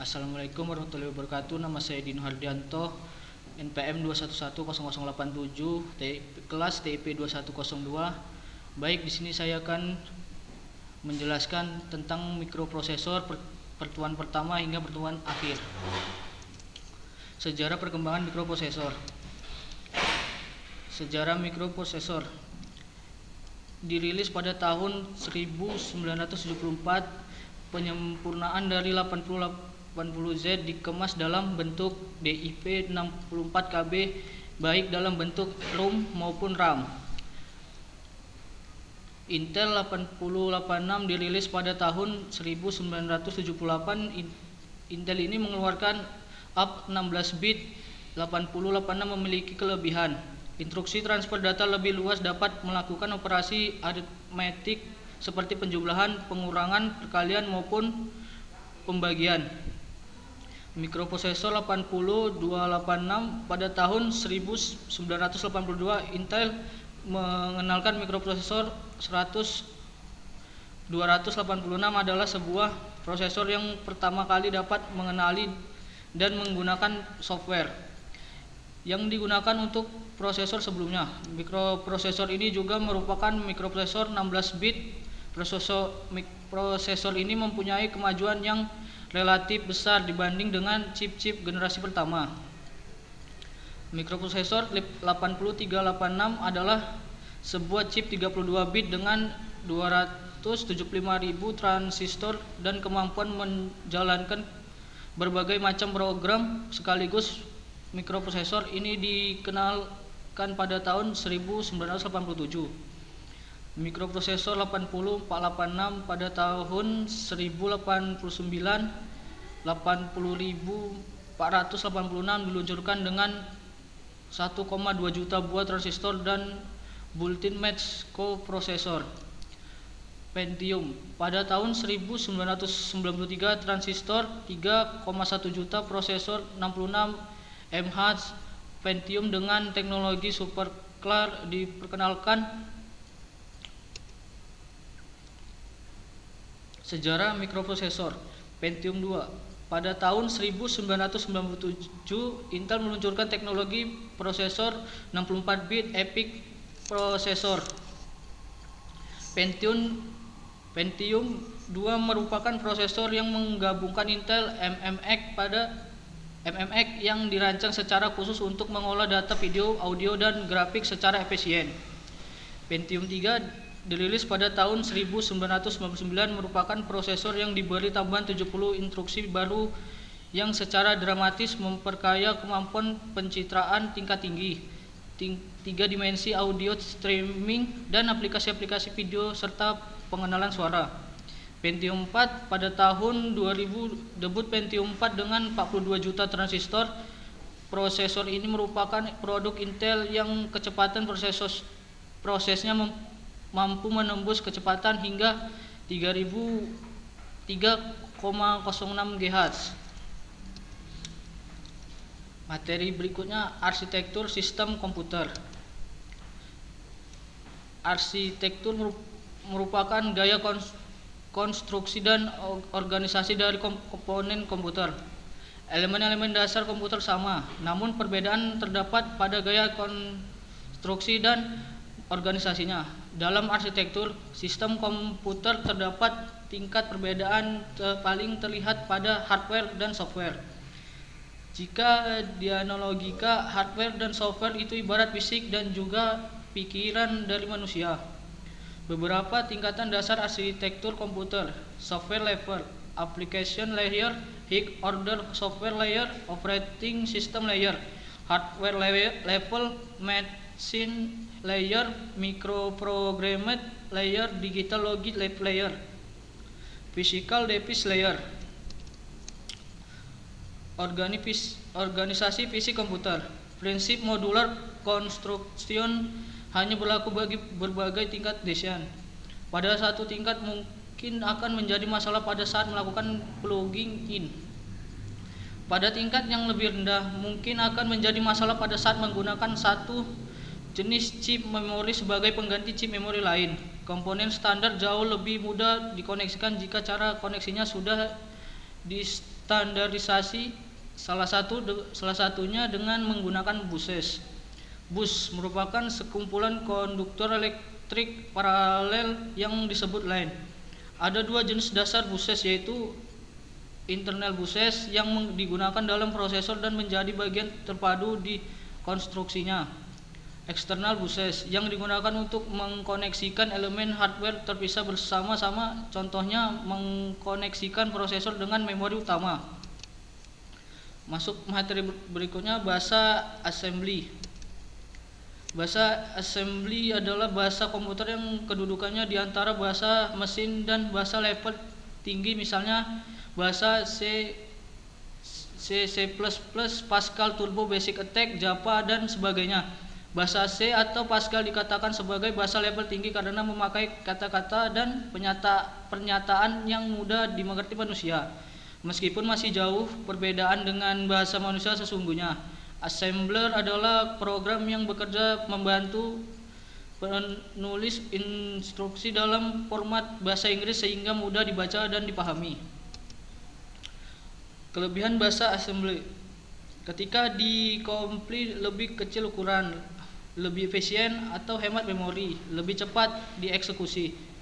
Assalamualaikum warahmatullahi wabarakatuh. Nama saya Dino Hardianto, NPM 2110087, kelas TIP 2102. Baik, di sini saya akan menjelaskan tentang mikroprosesor pertemuan pertama hingga pertemuan akhir. Sejarah perkembangan mikroprosesor. Sejarah mikroprosesor dirilis pada tahun 1974. Penyempurnaan dari 80Z dikemas dalam bentuk DIP 64KB, baik dalam bentuk ROM maupun RAM. Intel 8086 dirilis pada tahun 1978. Intel ini mengeluarkan UP16 bit. 8086 memiliki kelebihan. Instruksi transfer data lebih luas, dapat melakukan operasi aritmetik seperti penjumlahan, pengurangan, perkalian maupun pembagian. Mikroprosesor 80286 pada tahun 1982 Intel mengenalkan mikroprosesor 286 adalah sebuah prosesor yang pertama kali dapat mengenali dan menggunakan software yang digunakan untuk prosesor sebelumnya. Mikroprosesor ini juga merupakan mikroprosesor 16 bit. Prosesor ini mempunyai kemajuan yang relatif besar dibanding dengan chip-chip generasi pertama. Mikroprosesor 8386 adalah sebuah chip 32 bit dengan 275.000 transistor dan kemampuan menjalankan berbagai macam program sekaligus. Mikroprosesor ini dikenalkan pada tahun 1987. Mikroprosesor 80486 pada tahun 1089. 80.486 diluncurkan dengan 1,2 juta buah transistor dan built-in match coprosesor. Pentium pada tahun 1993, transistor 3,1 juta, prosesor 66 MHz. Pentium dengan teknologi superclar diperkenalkan. Sejarah mikroprosesor. Pentium 2 pada tahun 1997 Intel meluncurkan teknologi prosesor 64 bit EPIC prosesor. Pentium 2 merupakan prosesor yang menggabungkan Intel MMX yang dirancang secara khusus untuk mengolah data video, audio, dan grafik secara efisien. Pentium 3 dirilis pada tahun 1999, merupakan prosesor yang diberi tambahan 70 instruksi baru yang secara dramatis memperkaya kemampuan pencitraan tingkat tinggi, 3 dimensi, audio streaming, dan aplikasi-aplikasi video serta pengenalan suara. Pentium 4 pada tahun 2000 debut Pentium 4 dengan 42 juta transistor. Prosesor ini merupakan produk Intel yang kecepatan prosesnya mampu menembus kecepatan hingga 3,06 GHz. Materi berikutnya, arsitektur sistem komputer. Arsitektur merupakan gaya konstruksi dan organisasi dari komponen komputer. Elemen-elemen dasar komputer sama, namun perbedaan terdapat pada gaya konstruksi dan organisasinya. Dalam arsitektur sistem komputer terdapat tingkat perbedaan paling terlihat pada hardware dan software. Jika dianalogikan, hardware dan software itu ibarat fisik dan juga pikiran dari manusia. Beberapa tingkatan dasar arsitektur komputer: software level, application layer, high order software layer, operating system layer, hardware level, machine layer, microprogrammed layer, digital logic layer, physical device layer. Organisasi fisik komputer. Prinsip modular construction hanya berlaku bagi berbagai tingkat desain. Pada satu tingkat mungkin akan menjadi masalah pada saat melakukan plugging in. Pada tingkat yang lebih rendah mungkin akan menjadi masalah pada saat menggunakan satu jenis chip memori sebagai pengganti chip memori lain. Komponen standar jauh lebih mudah dikoneksikan jika cara koneksinya sudah distandarisasi salah satunya dengan menggunakan buses. Bus merupakan sekumpulan konduktor elektrik paralel yang disebut line. Ada dua jenis dasar buses, yaitu internal buses yang digunakan dalam prosesor dan menjadi bagian terpadu di konstruksinya. Eksternal buses yang digunakan untuk mengkoneksikan elemen hardware terpisah bersama-sama, contohnya mengkoneksikan prosesor dengan memori utama. Masuk materi berikutnya, bahasa assembly. Bahasa assembly adalah bahasa komputer yang kedudukannya di antara bahasa mesin dan bahasa level tinggi, misalnya bahasa C, Pascal, Turbo, Basic, Attack, Java, dan sebagainya. Bahasa C atau Pascal dikatakan sebagai bahasa level tinggi karena memakai kata-kata dan pernyataan yang mudah dimengerti manusia. Meskipun masih jauh perbedaan dengan bahasa manusia sesungguhnya. Assembler adalah program yang bekerja membantu penulis instruksi dalam format bahasa Inggris sehingga mudah dibaca dan dipahami. Kelebihan bahasa assembly: ketika dikompil lebih kecil ukuran, lebih efisien atau hemat memori, lebih cepat dieksekusi.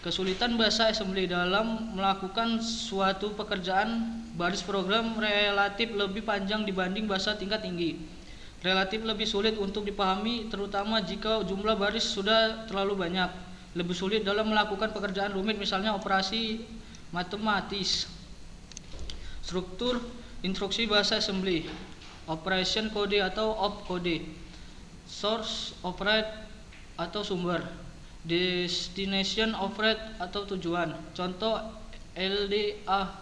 Kesulitan bahasa assembly dalam melakukan suatu pekerjaan: baris program relatif lebih panjang dibanding bahasa tingkat tinggi, relatif lebih sulit untuk dipahami terutama jika jumlah baris sudah terlalu banyak, lebih sulit dalam melakukan pekerjaan rumit misalnya operasi matematis. Struktur instruksi bahasa assembly: operation code atau opcode, source override atau sumber, destination override atau tujuan. Contoh LDA,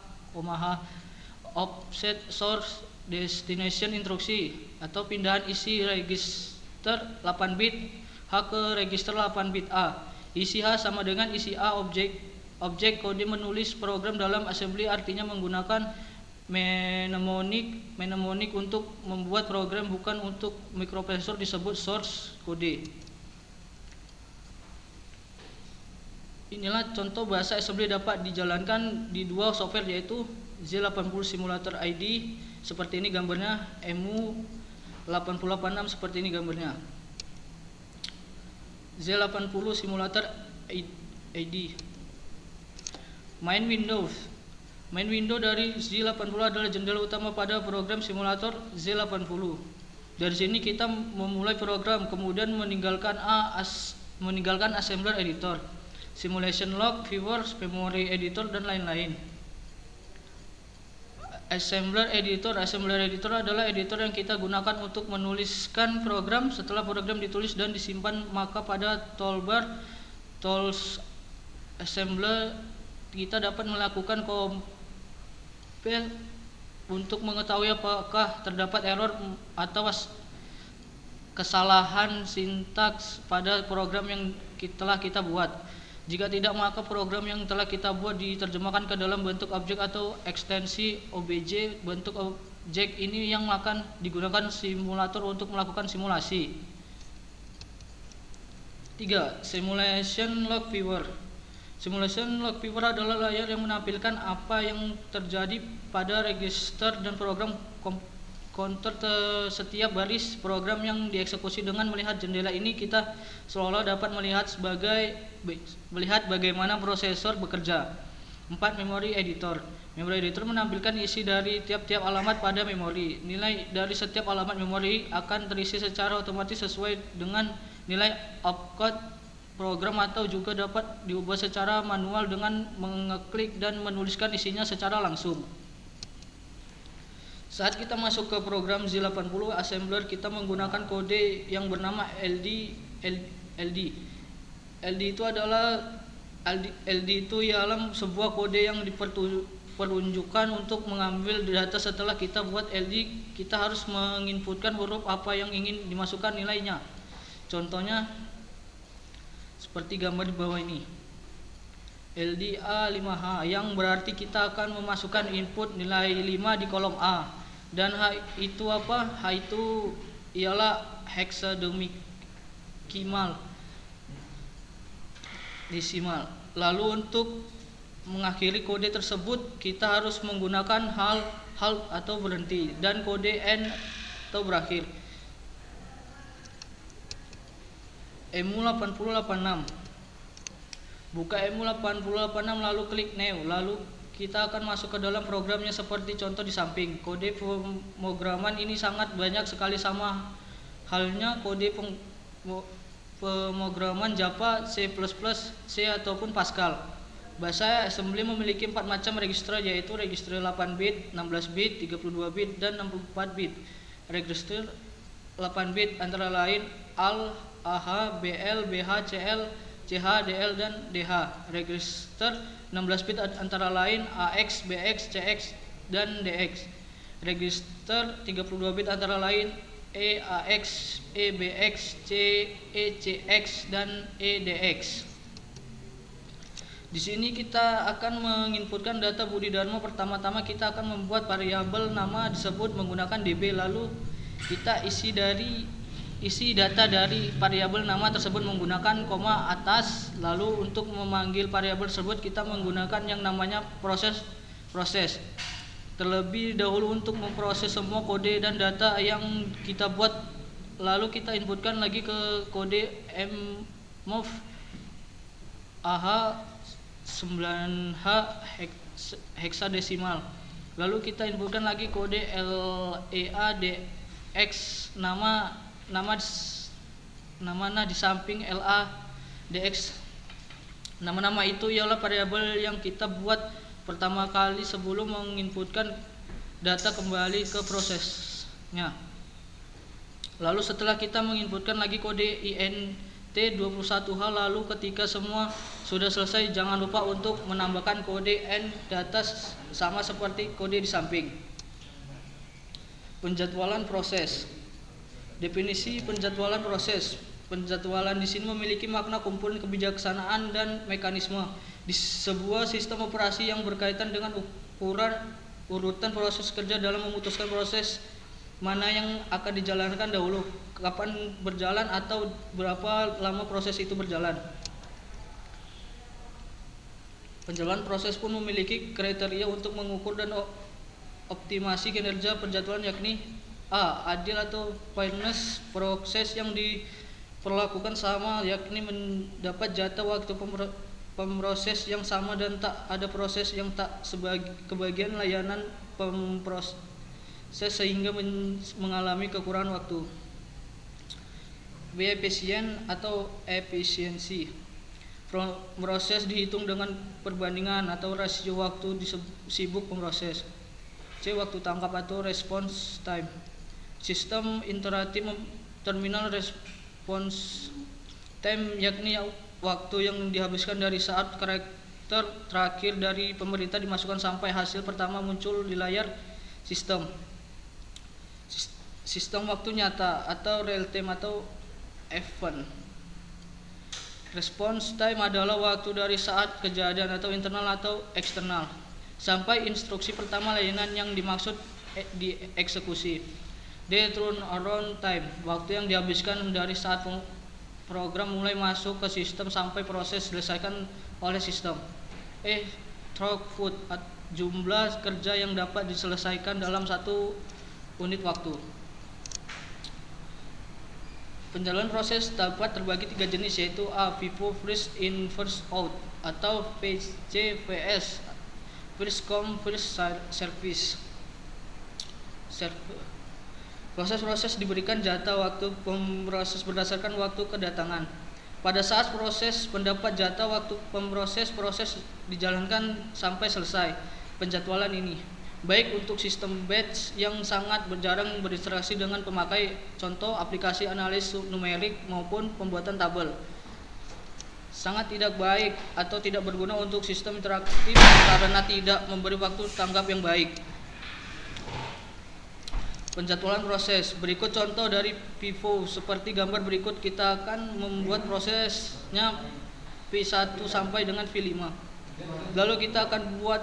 offset source destination instruksi atau pindahan isi register 8 bit H ke register 8 bit A. Isi H sama dengan isi A objek kode menulis program dalam assembly, artinya menggunakan mnemonic untuk membuat program, bukan untuk mikroprosesor disebut source code. Inilah contoh bahasa assembly dapat dijalankan di dua software, yaitu Z80 Simulator ID, seperti ini gambarnya, EMU8086 seperti ini gambarnya. Z80 Simulator ID. Main window dari Z80 adalah jendela utama pada program simulator Z80. Dari sini kita memulai program, kemudian meninggalkan assembler editor, simulation log, viewers, memory editor, dan lain-lain. Assembler editor adalah editor yang kita gunakan untuk menuliskan program. Setelah program ditulis dan disimpan, maka pada toolbar tools assembler kita dapat melakukan compile untuk mengetahui apakah terdapat error atau kesalahan sintaks pada program yang telah kita buat. Jika tidak, maka program yang telah kita buat diterjemahkan ke dalam bentuk objek atau ekstensi OBJ. Bentuk objek ini yang akan digunakan simulator untuk melakukan simulasi. 3. Simulation log viewer. Simulation log viewer adalah layar yang menampilkan apa yang terjadi pada register dan program counter setiap baris program yang dieksekusi. Dengan melihat jendela ini, kita seolah dapat melihat bagaimana prosesor bekerja. 4. Memory editor. Memory editor menampilkan isi dari tiap-tiap alamat pada memori. Nilai dari setiap alamat memori akan terisi secara otomatis sesuai dengan nilai opcode program, atau juga dapat diubah secara manual dengan mengeklik dan menuliskan isinya secara langsung. Saat kita masuk ke program Z80 assembler, kita menggunakan kode yang bernama LD. LD itu ialah sebuah kode yang diperuntukkan untuk mengambil data. Setelah kita buat LD, kita harus menginputkan huruf apa yang ingin dimasukkan nilainya. Contohnya seperti gambar di bawah ini, LDA5H, yang berarti kita akan memasukkan input nilai 5 di kolom A. Dan H itu apa? H itu ialah hexadecimal. Lalu untuk mengakhiri kode tersebut, kita harus menggunakan halt atau berhenti, dan kode end atau berakhir. EMU 8086. Buka EMU 8086 lalu klik New. Lalu kita akan masuk ke dalam programnya seperti contoh di samping. Kode pemrograman ini sangat banyak sekali, sama halnya kode pemrograman Java, C++, C ataupun Pascal. Bahasa assembly memiliki 4 macam register, yaitu register 8 bit, 16 bit, 32 bit, dan 64 bit. Register 8 bit antara lain AL, AH, BL, BH, CL, CH, DL, dan DH. Register 16 bit antara lain AX, BX, CX, dan DX. Register 32 bit antara lain EAX, EBX, CECX, dan EDX. Di sini kita akan menginputkan data Budi Dharma. Pertama-tama kita akan membuat variabel nama disebut menggunakan db, lalu kita isi data dari variabel nama tersebut menggunakan koma atas. Lalu untuk memanggil variabel tersebut kita menggunakan yang namanya proses. Terlebih dahulu untuk memproses semua kode dan data yang kita buat, lalu kita inputkan lagi ke kode mov AH 9H heksadesimal. Lalu kita inputkan lagi kode LEADX, nama di samping LADX. Nama-nama itu ialah variabel yang kita buat pertama kali sebelum menginputkan data kembali ke prosesnya. Lalu setelah kita menginputkan lagi kode INT21H, lalu ketika semua sudah selesai, jangan lupa untuk menambahkan kode end data sama seperti kode di samping. Penjadwalan proses. Definisi penjadwalan proses. Penjadwalan di sini memiliki makna kumpulan kebijaksanaan dan mekanisme di sebuah sistem operasi yang berkaitan dengan urutan proses kerja dalam memutuskan proses mana yang akan dijalankan dahulu, kapan berjalan, atau berapa lama proses itu berjalan. Penjadwalan proses pun memiliki kriteria untuk mengukur dan optimasi kinerja penjadwalan, yakni A. Adil atau fairness. Proses yang diperlakukan sama, yakni mendapat jatah waktu pemproses yang sama dan tak ada proses yang tak kebagian layanan pemproses sehingga mengalami kekurangan waktu. B. Efisien atau efisiensi. Proses dihitung dengan perbandingan atau rasio waktu sibuk pemproses. C. Waktu tangkap atau response time. Sistem interaktif terminal response time, yakni waktu yang dihabiskan dari saat karakter terakhir dari pemerintah dimasukkan sampai hasil pertama muncul di layar sistem. Sistem waktu nyata atau real time atau event. Response time adalah waktu dari saat kejadian atau internal atau eksternal sampai instruksi pertama layanan yang dimaksud dieksekusi. D. Turnaround time. Waktu yang dihabiskan dari saat program mulai masuk ke sistem sampai proses diselesaikan oleh sistem. E. Throughput. Jumlah kerja yang dapat diselesaikan dalam satu unit waktu. Penjadwalan proses dapat terbagi 3 jenis, yaitu A. FIFO, first in first out, atau VCVS, first come first service. Proses-proses diberikan jatah waktu pemproses berdasarkan waktu kedatangan. Pada saat proses mendapat jatah waktu pemproses, proses dijalankan sampai selesai penjadwalan ini, baik untuk sistem batch yang sangat jarang berinteraksi dengan pemakai, contoh aplikasi analisis numerik, maupun pembuatan tabel. Sangat tidak baik atau tidak berguna untuk sistem interaktif karena tidak memberi waktu tanggap yang baik. Penjadwalan proses. Berikut contoh dari FIFO seperti gambar berikut. Kita akan membuat prosesnya P1 sampai dengan V5. Lalu kita akan buat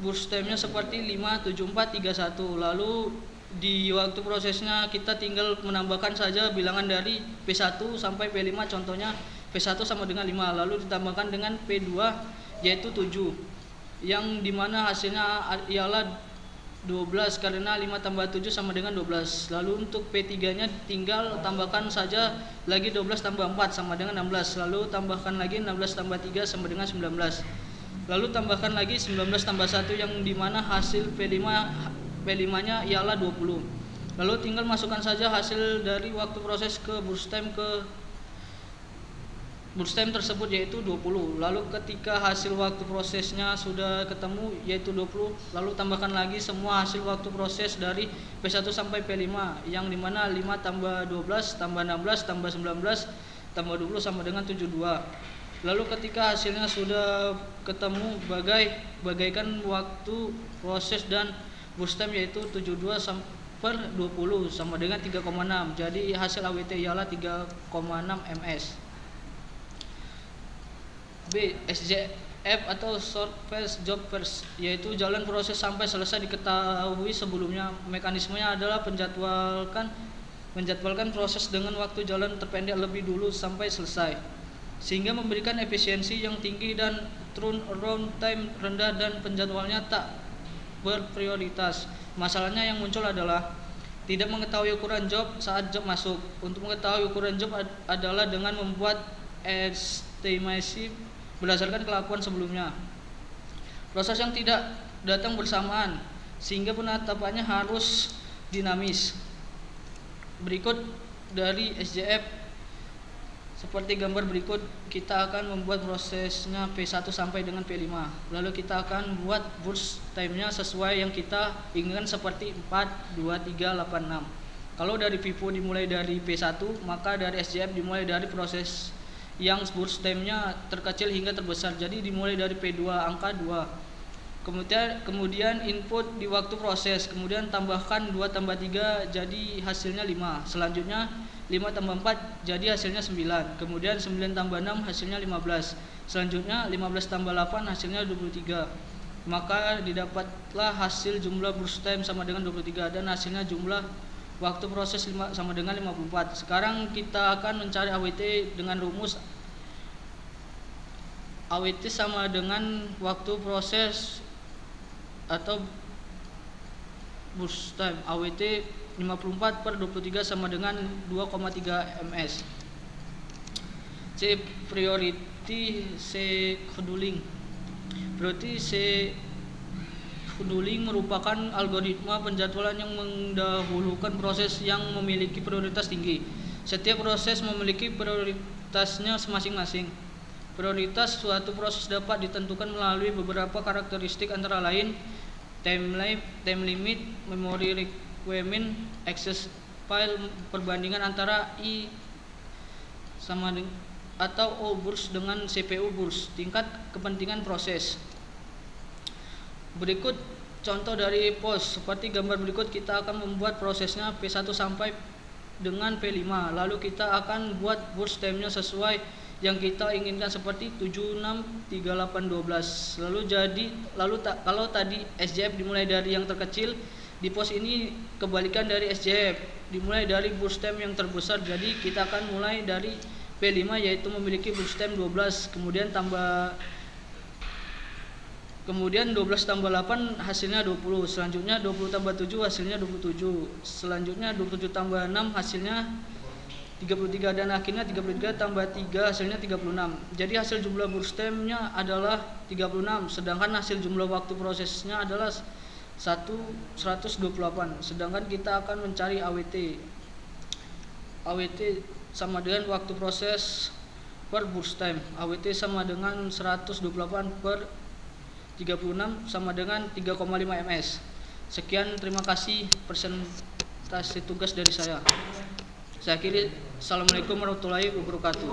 burst time-nya seperti 5, 7, 4, 3, 1. Lalu di waktu prosesnya kita tinggal menambahkan saja bilangan dari P1 sampai P5. Contohnya P1 sama dengan 5, lalu ditambahkan dengan P2 yaitu 7. yang dimana hasilnya ialah 12 karena 5 tambah 7 sama dengan 12. Lalu untuk P3 nya tinggal tambahkan saja lagi 12 tambah 4 sama dengan 16. Lalu tambahkan lagi 16 tambah 3 sama dengan 19. Lalu tambahkan lagi 19 tambah 1 yang dimana hasil P5 nya ialah 20. Lalu tinggal masukkan saja hasil dari waktu proses ke burst time tersebut yaitu 20. Lalu ketika hasil waktu prosesnya sudah ketemu yaitu 20, lalu tambahkan lagi semua hasil waktu proses dari P1 sampai P5 yang dimana 5 tambah 12 tambah 16 tambah 19 tambah 20 sama dengan 72. Lalu ketika hasilnya sudah ketemu bagaikan waktu proses dan burst time yaitu 72 per 20 sama dengan 3,6. Jadi hasil AWT ialah 3,6 ms. B. SJF atau short phase job first, yaitu jalan proses sampai selesai diketahui sebelumnya. Mekanismenya adalah menjadwalkan proses dengan waktu jalan terpendek lebih dulu sampai selesai, sehingga memberikan efisiensi yang tinggi dan turnaround time rendah dan penjadwalannya tak berprioritas. Masalahnya yang muncul adalah tidak mengetahui ukuran job saat job masuk. Untuk mengetahui ukuran job adalah dengan membuat estimasi berdasarkan kelakuan sebelumnya. Proses yang tidak datang bersamaan sehingga penetapannya harus dinamis. Berikut dari SJF seperti gambar berikut, kita akan membuat prosesnya P1 sampai dengan P5. Lalu kita akan buat burst time-nya sesuai yang kita inginkan seperti 4, 2, 3, 8, 6. Kalau dari FIFO dimulai dari P1, maka dari SJF dimulai dari proses yang burst time-nya terkecil hingga terbesar. Jadi dimulai dari P2 angka 2. Kemudian input di waktu proses, kemudian tambahkan 2 tambah 3 jadi hasilnya 5. Selanjutnya 5 tambah 4 jadi hasilnya 9. Kemudian 9 tambah 6 hasilnya 15. Selanjutnya 15 tambah 8 hasilnya 23. Maka didapatlah hasil jumlah burst time sama dengan 23 dan hasilnya jumlah waktu proses sama dengan 54. Sekarang kita akan mencari AWT dengan rumus AWT sama dengan waktu proses atau burst time. AWT 54 per 23 sama dengan 2,3 ms. C. Priority scheduling. Priority scheduling merupakan algoritma penjadwalan yang mendahulukan proses yang memiliki prioritas tinggi. Setiap proses memiliki prioritasnya masing-masing. Prioritas suatu proses dapat ditentukan melalui beberapa karakteristik antara lain time limit, memory requirement, access file, perbandingan antara I sama dengan atau O burst dengan CPU burst, tingkat kepentingan proses. Berikut contoh dari POS. Seperti gambar berikut, kita akan membuat prosesnya P1 sampai dengan P5. Lalu kita akan buat burst time-nya sesuai yang kita inginkan seperti 7, 6, 3, 8, 12. Kalau tadi SJF dimulai dari yang terkecil, di POS ini kebalikan dari SJF, dimulai dari burst time yang terbesar. Jadi kita akan mulai dari P5 yaitu memiliki burst time 12, kemudian 12 tambah 8 hasilnya 20. Selanjutnya 20 tambah 7 hasilnya 27. Selanjutnya 27 tambah 6 hasilnya 33 dan akhirnya 33 tambah 3 hasilnya 36. Jadi hasil jumlah burst time-nya adalah 36, sedangkan hasil jumlah waktu prosesnya adalah 128. Sedangkan kita akan mencari AWT. AWT sama dengan waktu proses per burst time. AWT sama dengan 128 per 36 sama dengan 3,5 ms. Sekian, terima kasih presentasi tugas dari saya. Saya akhiri. Assalamualaikum warahmatullahi wabarakatuh.